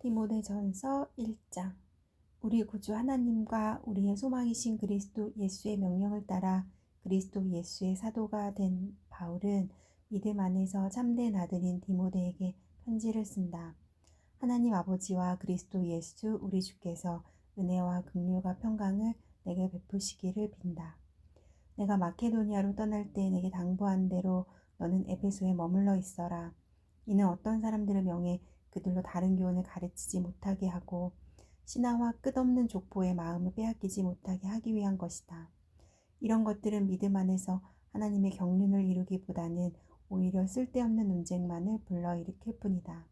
디모데전서 1장. 우리 구주 하나님과 우리의 소망이신 그리스도 예수의 명령을 따라 그리스도 예수의 사도가 된 바울은 믿음 안에서 참된 아들인 디모데에게 편지를 쓴다. 하나님 아버지와 그리스도 예수 우리 주께서 은혜와 긍휼과 평강을 내게 베푸시기를 빈다. 내가 마케도니아로 떠날 때 내게 당부한 대로 너는 에베소에 머물러 있어라. 이는 어떤 사람들을 명해 그들로 다른 교훈을 가르치지 못하게 하고 신화와 끝없는 족보의 마음을 빼앗기지 못하게 하기 위한 것이다. 이런 것들은 믿음 안에서 하나님의 경륜을 이루기보다는 오히려 쓸데없는 논쟁만을 불러일으킬 뿐이다.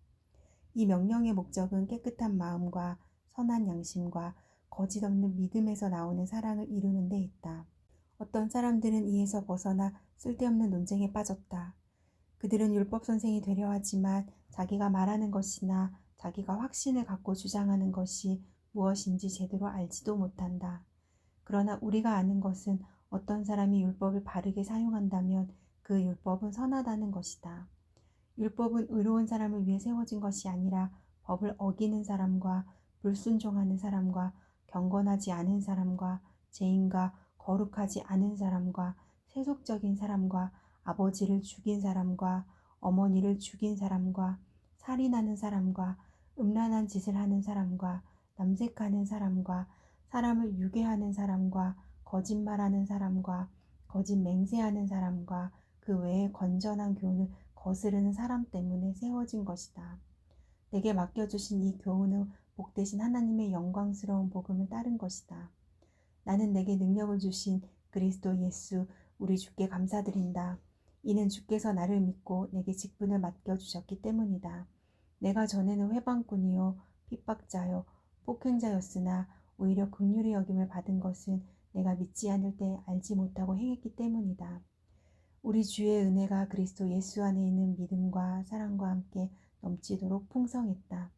이 명령의 목적은 깨끗한 마음과 선한 양심과 거짓 없는 믿음에서 나오는 사랑을 이루는 데 있다. 어떤 사람들은 이에서 벗어나 쓸데없는 논쟁에 빠졌다. 그들은 율법 선생이 되려 하지만 자기가 말하는 것이나 자기가 확신을 갖고 주장하는 것이 무엇인지 제대로 알지도 못한다. 그러나 우리가 아는 것은 어떤 사람이 율법을 바르게 사용한다면 그 율법은 선하다는 것이다. 율법은 의로운 사람을 위해 세워진 것이 아니라 법을 어기는 사람과 불순종하는 사람과 경건하지 않은 사람과 죄인과 거룩하지 않은 사람과 세속적인 사람과 아버지를 죽인 사람과 어머니를 죽인 사람과 살인하는 사람과 음란한 짓을 하는 사람과 남색하는 사람과 사람을 유괴하는 사람과 거짓말하는 사람과 거짓 맹세하는 사람과 그 외에 건전한 교훈을 거스르는 사람 때문에 세워진 것이다. 내게 맡겨주신 이 교훈은 복되신 하나님의 영광스러운 복음을 따른 것이다. 나는 내게 능력을 주신 그리스도 예수 우리 주께 감사드린다. 이는 주께서 나를 믿고 내게 직분을 맡겨주셨기 때문이다. 내가 전에는 회방꾼이요 핍박자요 폭행자였으나 오히려 긍휼히 여김을 받은 것은 내가 믿지 않을 때 알지 못하고 행했기 때문이다. 우리 주의 은혜가 그리스도 예수 안에 있는 믿음과 사랑과 함께 넘치도록 풍성했다.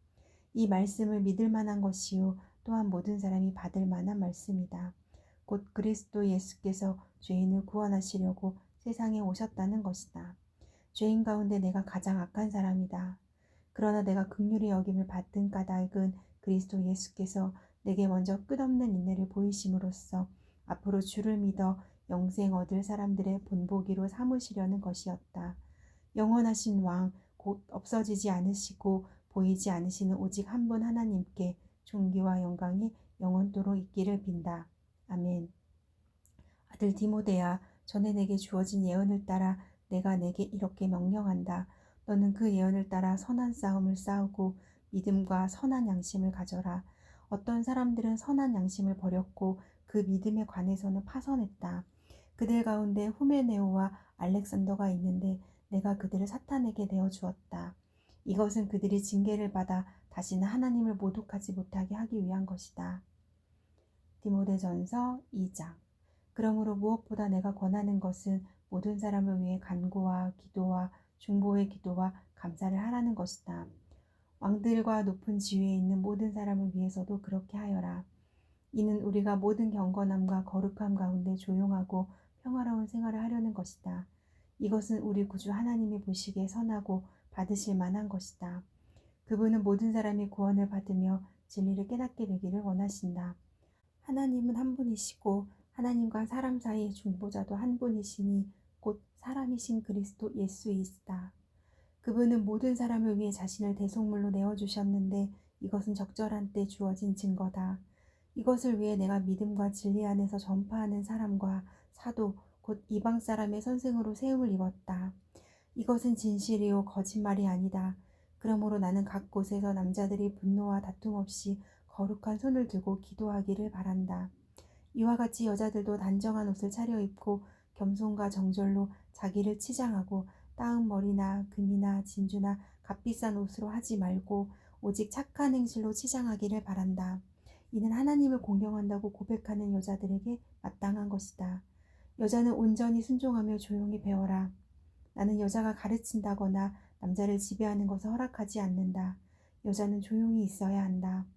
이 말씀을 믿을 만한 것이요 또한 모든 사람이 받을 만한 말씀이다. 곧 그리스도 예수께서 죄인을 구원하시려고 세상에 오셨다는 것이다. 죄인 가운데 내가 가장 악한 사람이다. 그러나 내가 긍휼히 여김을 받은 까닭은 그리스도 예수께서 내게 먼저 끝없는 인내를 보이심으로써 앞으로 주를 믿어 영생 얻을 사람들의 본보기로 삼으시려는 것이었다. 영원하신 왕, 곧 없어지지 않으시고 보이지 않으시는 오직 한 분 하나님께 존귀와 영광이 영원토록 있기를 빈다. 아멘. 아들 디모데야, 전에 내게 주어진 예언을 따라 내가 내게 이렇게 명령한다. 너는 그 예언을 따라 선한 싸움을 싸우고 믿음과 선한 양심을 가져라. 어떤 사람들은 선한 양심을 버렸고 그 믿음에 관해서는 파선했다. 그들 가운데 후메네오와 알렉산더가 있는데 내가 그들을 사탄에게 내어주었다. 이것은 그들이 징계를 받아 다시는 하나님을 모독하지 못하게 하기 위한 것이다. 디모데전서 2장. 그러므로 무엇보다 내가 권하는 것은 모든 사람을 위해 간구와 기도와 중보의 기도와 감사를 하라는 것이다. 왕들과 높은 지위에 있는 모든 사람을 위해서도 그렇게 하여라. 이는 우리가 모든 경건함과 거룩함 가운데 조용하고 평화로운 생활을 하려는 것이다. 이것은 우리 구주 하나님이 보시기에 선하고 받으실 만한 것이다. 그분은 모든 사람이 구원을 받으며 진리를 깨닫게 되기를 원하신다. 하나님은 한 분이시고 하나님과 사람 사이의 중보자도 한 분이시니 곧 사람이신 그리스도 예수이시다. 그분은 모든 사람을 위해 자신을 대속물로 내어주셨는데 이것은 적절한 때 주어진 증거다. 이것을 위해 내가 믿음과 진리 안에서 전파하는 사람과 사도 곧 이방 사람의 선생으로 세움을 입었다. 이것은 진실이요 거짓말이 아니다. 그러므로 나는 각 곳에서 남자들이 분노와 다툼 없이 거룩한 손을 들고 기도하기를 바란다. 이와 같이 여자들도 단정한 옷을 차려입고 겸손과 정절로 자기를 치장하고 따은 머리나 금이나 진주나 값비싼 옷으로 하지 말고 오직 착한 행실로 치장하기를 바란다. 이는 하나님을 공경한다고 고백하는 여자들에게 마땅한 것이다. 여자는 온전히 순종하며 조용히 배워라. 나는 여자가 가르친다거나 남자를 지배하는 것을 허락하지 않는다. 여자는 조용히 있어야 한다.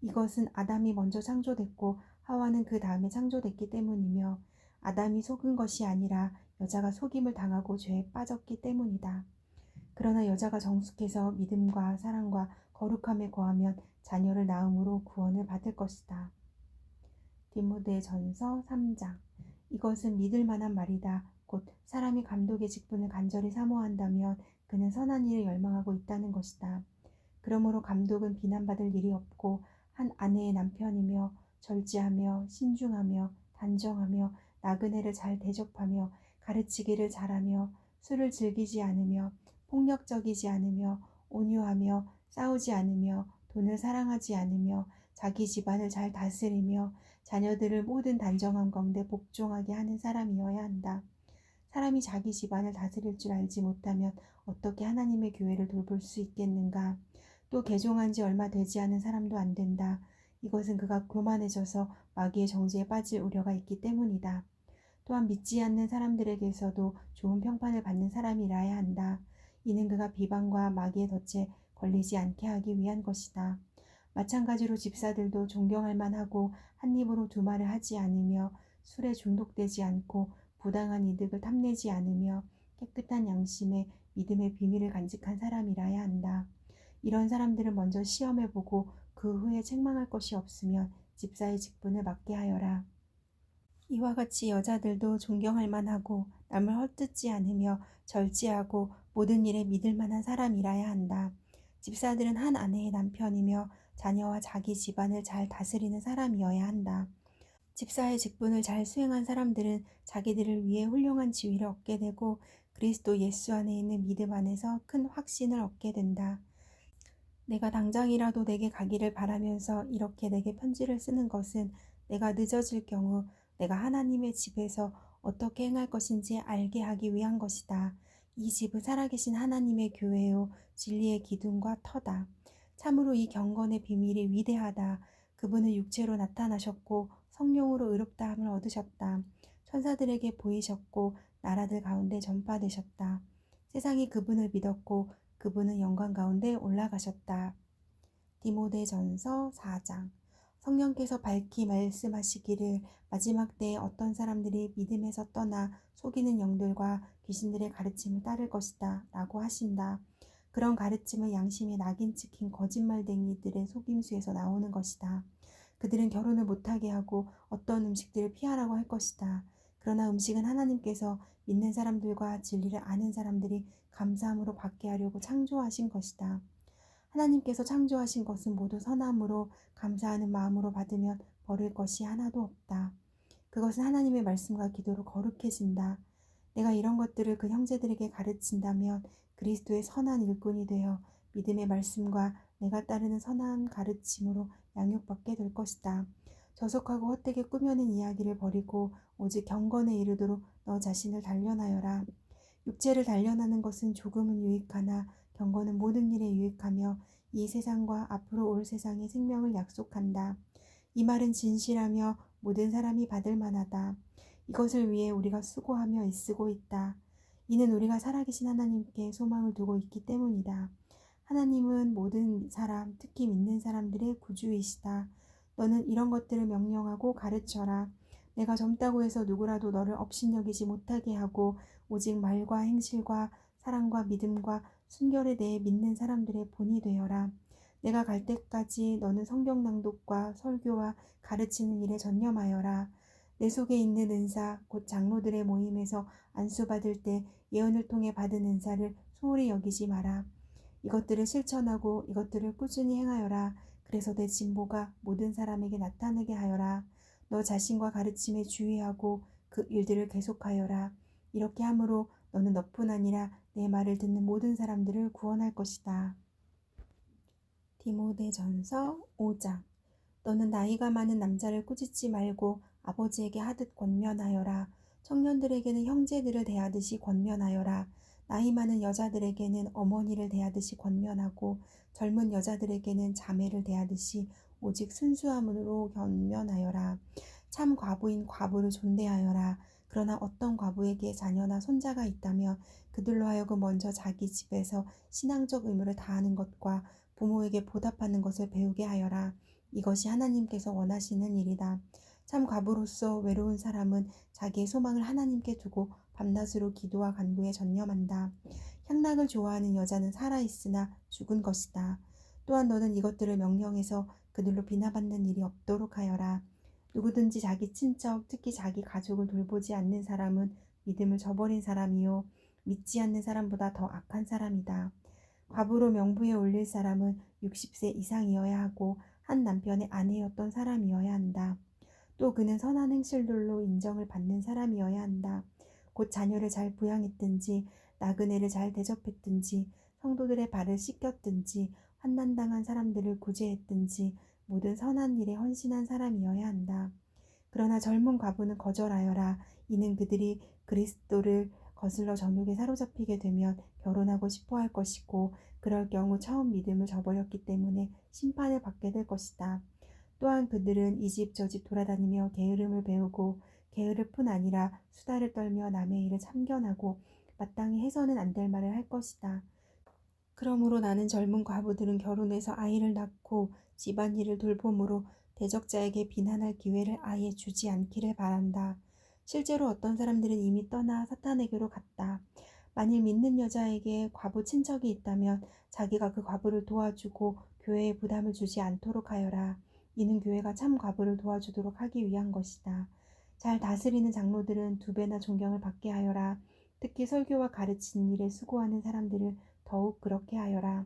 이것은 아담이 먼저 창조됐고 하와는 그 다음에 창조됐기 때문이며 아담이 속은 것이 아니라 여자가 속임을 당하고 죄에 빠졌기 때문이다. 그러나 여자가 정숙해서 믿음과 사랑과 거룩함에 거하면 자녀를 낳음으로 구원을 받을 것이다. 디모데전서 3장. 이것은 믿을 만한 말이다. 곧 사람이 감독의 직분을 간절히 사모한다면 그는 선한 일을 열망하고 있다는 것이다. 그러므로 감독은 비난받을 일이 없고 한 아내의 남편이며 절제하며 신중하며 단정하며 나그네를 잘 대접하며 가르치기를 잘하며 술을 즐기지 않으며 폭력적이지 않으며 온유하며 싸우지 않으며 돈을 사랑하지 않으며 자기 집안을 잘 다스리며 자녀들을 모든 단정함 가운데 복종하게 하는 사람이어야 한다. 사람이 자기 집안을 다스릴 줄 알지 못하면 어떻게 하나님의 교회를 돌볼 수 있겠는가? 또 개종한 지 얼마 되지 않은 사람도 안 된다. 이것은 그가 교만해져서 마귀의 정죄에 빠질 우려가 있기 때문이다. 또한 믿지 않는 사람들에게서도 좋은 평판을 받는 사람이라야 한다. 이는 그가 비방과 마귀의 덫에 걸리지 않게 하기 위한 것이다. 마찬가지로 집사들도 존경할 만하고 한 입으로 두 말을 하지 않으며 술에 중독되지 않고 부당한 이득을 탐내지 않으며 깨끗한 양심에 믿음의 비밀을 간직한 사람이라야 한다. 이런 사람들은 먼저 시험해보고 그 후에 책망할 것이 없으면 집사의 직분을 맡게 하여라. 이와 같이 여자들도 존경할 만하고 남을 헛뜯지 않으며 절제하고 모든 일에 믿을 만한 사람이라야 한다. 집사들은 한 아내의 남편이며 자녀와 자기 집안을 잘 다스리는 사람이어야 한다. 집사의 직분을 잘 수행한 사람들은 자기들을 위해 훌륭한 지위를 얻게 되고 그리스도 예수 안에 있는 믿음 안에서 큰 확신을 얻게 된다. 내가 당장이라도 내게 가기를 바라면서 이렇게 내게 편지를 쓰는 것은 내가 늦어질 경우 내가 하나님의 집에서 어떻게 행할 것인지 알게 하기 위한 것이다. 이 집은 살아계신 하나님의 교회요 진리의 기둥과 터다. 참으로 이 경건의 비밀이 위대하다. 그분은 육체로 나타나셨고 성령으로 의롭다함을 얻으셨다. 천사들에게 보이셨고 나라들 가운데 전파되셨다. 세상이 그분을 믿었고 그분은 영광 가운데 올라가셨다. 디모데전서 4장. 성령께서 밝히 말씀하시기를 마지막 때에 어떤 사람들이 믿음에서 떠나 속이는 영들과 귀신들의 가르침을 따를 것이다 라고 하신다. 그런 가르침은 양심에 낙인 찍힌 거짓말쟁이들의 속임수에서 나오는 것이다. 그들은 결혼을 못하게 하고 어떤 음식들을 피하라고 할 것이다. 그러나 음식은 하나님께서 믿는 사람들과 진리를 아는 사람들이 감사함으로 받게 하려고 창조하신 것이다. 하나님께서 창조하신 것은 모두 선함으로 감사하는 마음으로 받으면 버릴 것이 하나도 없다. 그것은 하나님의 말씀과 기도로 거룩해진다. 내가 이런 것들을 그 형제들에게 가르친다면 그리스도의 선한 일꾼이 되어 믿음의 말씀과 내가 따르는 선한 가르침으로 양육받게 될 것이다. 저속하고 헛되게 꾸며낸 이야기를 버리고 오직 경건에 이르도록 너 자신을 단련하여라. 육체를 단련하는 것은 조금은 유익하나 경건은 모든 일에 유익하며 이 세상과 앞으로 올 세상의 생명을 약속한다. 이 말은 진실하며 모든 사람이 받을 만하다. 이것을 위해 우리가 수고하며 애쓰고 있다. 이는 우리가 살아계신 하나님께 소망을 두고 있기 때문이다. 하나님은 모든 사람, 특히 믿는 사람들의 구주이시다. 너는 이런 것들을 명령하고 가르쳐라. 내가 젊다고 해서 누구라도 너를 업신여기지 못하게 하고 오직 말과 행실과 사랑과 믿음과 순결에 대해 믿는 사람들의 본이 되어라. 내가 갈 때까지 너는 성경 낭독과 설교와 가르치는 일에 전념하여라. 내 속에 있는 은사, 곧 장로들의 모임에서 안수받을 때 예언을 통해 받은 은사를 소홀히 여기지 마라. 이것들을 실천하고 이것들을 꾸준히 행하여라. 그래서 내 진보가 모든 사람에게 나타나게 하여라. 너 자신과 가르침에 주의하고 그 일들을 계속하여라. 이렇게 함으로 너는 너뿐 아니라 내 말을 듣는 모든 사람들을 구원할 것이다. 디모데전서 5장. 너는 나이가 많은 남자를 꾸짖지 말고 아버지에게 하듯 권면하여라. 청년들에게는 형제들을 대하듯이 권면하여라. 나이 많은 여자들에게는 어머니를 대하듯이 권면하고 젊은 여자들에게는 자매를 대하듯이 오직 순수함으로 권면하여라. 참 과부인 과부를 존대하여라. 그러나 어떤 과부에게 자녀나 손자가 있다면 그들로 하여금 먼저 자기 집에서 신앙적 의무를 다하는 것과 부모에게 보답하는 것을 배우게 하여라. 이것이 하나님께서 원하시는 일이다. 참 과부로서 외로운 사람은 자기의 소망을 하나님께 두고 밤낮으로 기도와 간구에 전념한다. 향락을 좋아하는 여자는 살아있으나 죽은 것이다. 또한 너는 이것들을 명령해서 그들로 비난받는 일이 없도록 하여라. 누구든지 자기 친척, 특히 자기 가족을 돌보지 않는 사람은 믿음을 저버린 사람이요 믿지 않는 사람보다 더 악한 사람이다. 과부로 명부에 올릴 사람은 60세 이상이어야 하고 한 남편의 아내였던 사람이어야 한다. 또 그는 선한 행실들로 인정을 받는 사람이어야 한다. 곧 자녀를 잘 부양했든지 나그네를 잘 대접했든지 성도들의 발을 씻겼든지 환난당한 사람들을 구제했든지 모든 선한 일에 헌신한 사람이어야 한다. 그러나 젊은 과부는 거절하여라. 이는 그들이 그리스도를 거슬러 정욕에 사로잡히게 되면 결혼하고 싶어 할 것이고 그럴 경우 처음 믿음을 저버렸기 때문에 심판을 받게 될 것이다. 또한 그들은 이 집 저 집 돌아다니며 게으름을 배우고 게으를 뿐 아니라 수다를 떨며 남의 일을 참견하고 마땅히 해서는 안 될 말을 할 것이다. 그러므로 나는 젊은 과부들은 결혼해서 아이를 낳고 집안일을 돌봄으로 대적자에게 비난할 기회를 아예 주지 않기를 바란다. 실제로 어떤 사람들은 이미 떠나 사탄에게로 갔다. 만일 믿는 여자에게 과부 친척이 있다면 자기가 그 과부를 도와주고 교회에 부담을 주지 않도록 하여라. 이는 교회가 참 과부를 도와주도록 하기 위한 것이다. 잘 다스리는 장로들은 2배나 존경을 받게 하여라. 특히 설교와 가르치는 일에 수고하는 사람들을 더욱 그렇게 하여라.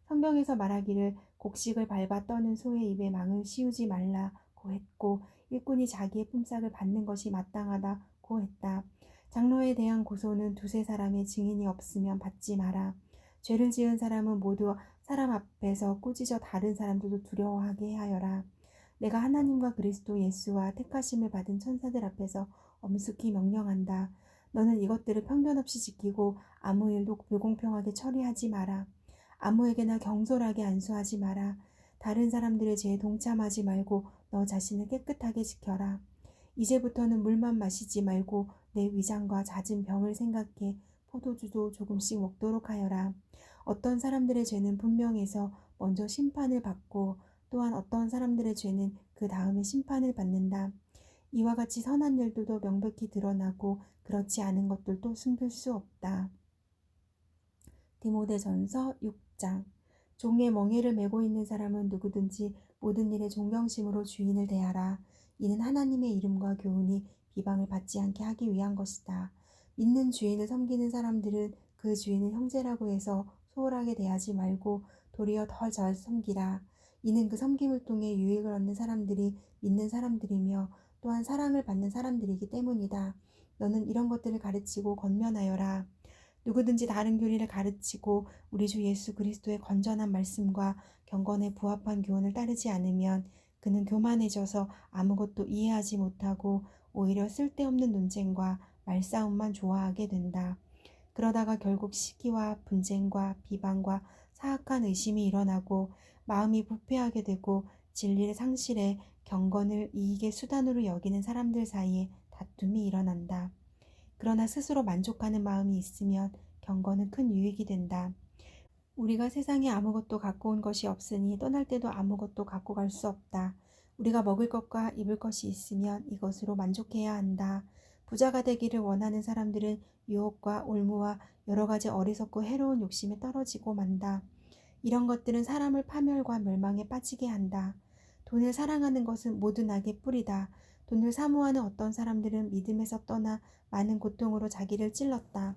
성경에서 말하기를 곡식을 밟아 떠는 소의 입에 망을 씌우지 말라고 했고 일꾼이 자기의 품삯을 받는 것이 마땅하다고 했다. 장로에 대한 고소는 2-3 사람의 증인이 없으면 받지 마라. 죄를 지은 사람은 모두 사람 앞에서 꾸짖어 다른 사람들도 두려워하게 하여라. 내가 하나님과 그리스도 예수와 택하심을 받은 천사들 앞에서 엄숙히 명령한다. 너는 이것들을 편견 없이 지키고 아무 일도 불공평하게 처리하지 마라. 아무에게나 경솔하게 안수하지 마라. 다른 사람들의 죄에 동참하지 말고 너 자신을 깨끗하게 지켜라. 이제부터는 물만 마시지 말고 내 위장과 잦은 병을 생각해 포도주도 조금씩 먹도록 하여라. 어떤 사람들의 죄는 분명해서 먼저 심판을 받고 또한 어떤 사람들의 죄는 그 다음에 심판을 받는다. 이와 같이 선한 일들도 명백히 드러나고 그렇지 않은 것들도 숨길 수 없다. 디모데전서 6장. 종의 멍에를 메고 있는 사람은 누구든지 모든 일에 존경심으로 주인을 대하라. 이는 하나님의 이름과 교훈이 비방을 받지 않게 하기 위한 것이다. 믿는 주인을 섬기는 사람들은 그 주인을 형제라고 해서 소홀하게 대하지 말고 도리어 더 잘 섬기라. 이는 그 섬김을 통해 유익을 얻는 사람들이 믿는 사람들이며 또한 사랑을 받는 사람들이기 때문이다. 너는 이런 것들을 가르치고 권면하여라. 누구든지 다른 교리를 가르치고 우리 주 예수 그리스도의 건전한 말씀과 경건에 부합한 교훈을 따르지 않으면 그는 교만해져서 아무것도 이해하지 못하고 오히려 쓸데없는 논쟁과 말싸움만 좋아하게 된다. 그러다가 결국 시기와 분쟁과 비방과 사악한 의심이 일어나고 마음이 부패하게 되고 진리를 상실해 경건을 이익의 수단으로 여기는 사람들 사이에 다툼이 일어난다. 그러나 스스로 만족하는 마음이 있으면 경건은 큰 유익이 된다. 우리가 세상에 아무것도 갖고 온 것이 없으니 떠날 때도 아무것도 갖고 갈 수 없다. 우리가 먹을 것과 입을 것이 있으면 이것으로 만족해야 한다. 부자가 되기를 원하는 사람들은 유혹과 올무와 여러 가지 어리석고 해로운 욕심에 떨어지고 만다. 이런 것들은 사람을 파멸과 멸망에 빠지게 한다. 돈을 사랑하는 것은 모든 악의 뿌리다. 돈을 사모하는 어떤 사람들은 믿음에서 떠나 많은 고통으로 자기를 찔렀다.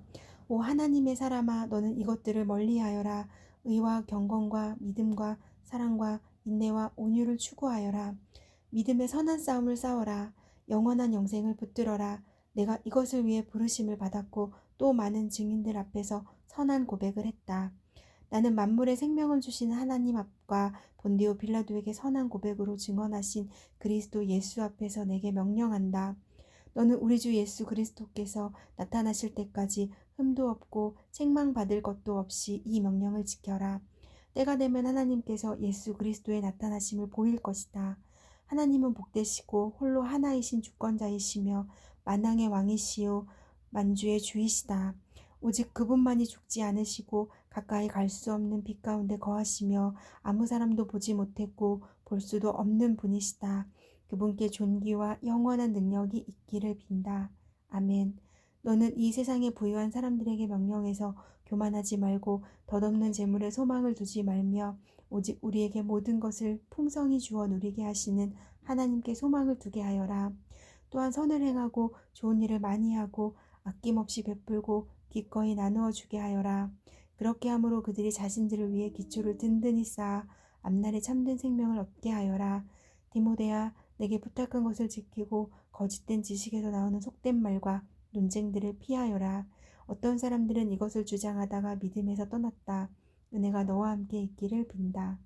오 하나님의 사람아, 너는 이것들을 멀리하여라. 의와 경건과 믿음과 사랑과 인내와 온유를 추구하여라. 믿음의 선한 싸움을 싸워라. 영원한 영생을 붙들어라. 내가 이것을 위해 부르심을 받았고 또 많은 증인들 앞에서 선한 고백을 했다. 나는 만물의 생명을 주시는 하나님 앞과 본디오 빌라도에게 선한 고백으로 증언하신 그리스도 예수 앞에서 내게 명령한다. 너는 우리 주 예수 그리스도께서 나타나실 때까지 흠도 없고 책망받을 것도 없이 이 명령을 지켜라. 때가 되면 하나님께서 예수 그리스도의 나타나심을 보일 것이다. 하나님은 복되시고 홀로 하나이신 주권자이시며 만왕의 왕이시요 만주의 주이시다. 오직 그분만이 죽지 않으시고 가까이 갈 수 없는 빛 가운데 거하시며 아무 사람도 보지 못했고 볼 수도 없는 분이시다. 그분께 존귀와 영원한 능력이 있기를 빈다. 아멘. 너는 이 세상에 부유한 사람들에게 명령해서 교만하지 말고 덧없는 재물에 소망을 두지 말며 오직 우리에게 모든 것을 풍성히 주어 누리게 하시는 하나님께 소망을 두게 하여라. 또한 선을 행하고 좋은 일을 많이 하고 아낌없이 베풀고 기꺼이 나누어 주게 하여라. 그렇게 함으로 그들이 자신들을 위해 기초를 든든히 쌓아 앞날에 참된 생명을 얻게 하여라. 디모데야, 내게 부탁한 것을 지키고 거짓된 지식에서 나오는 속된 말과 논쟁들을 피하여라. 어떤 사람들은 이것을 주장하다가 믿음에서 떠났다. 은혜가 너와 함께 있기를 빈다.